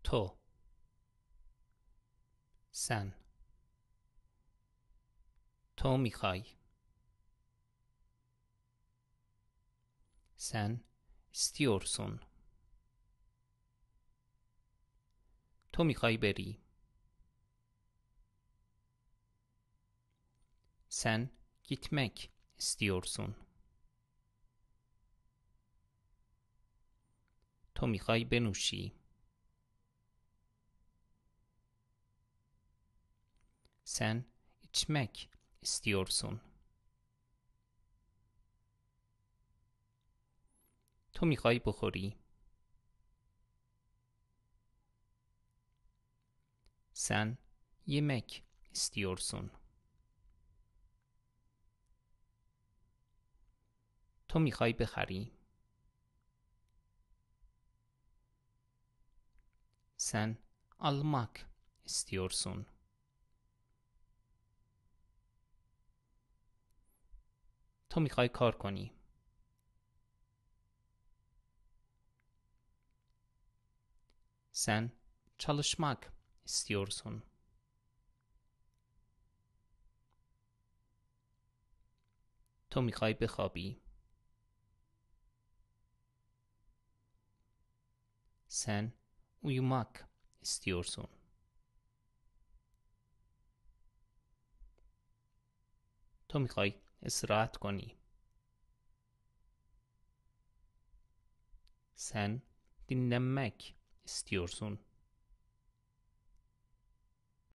تو، sen. تو میخوای. sen istiyorsun. تو میخوای بری. sen gitmek istiyorsun. تو میخوای بنوشی. sen içmek istiyorsun. تو میخوای بخوری. sen yemek istiyorsun. تو میخوای بخری. sen almak istiyorsun. تو میخوای کار کنی. sen çalışmak istiyorsun. تو میخوای بخوابی. sen uyumak istiyorsun. تو میخوای استراحت کنی. sen dinlenmek istiyorsun.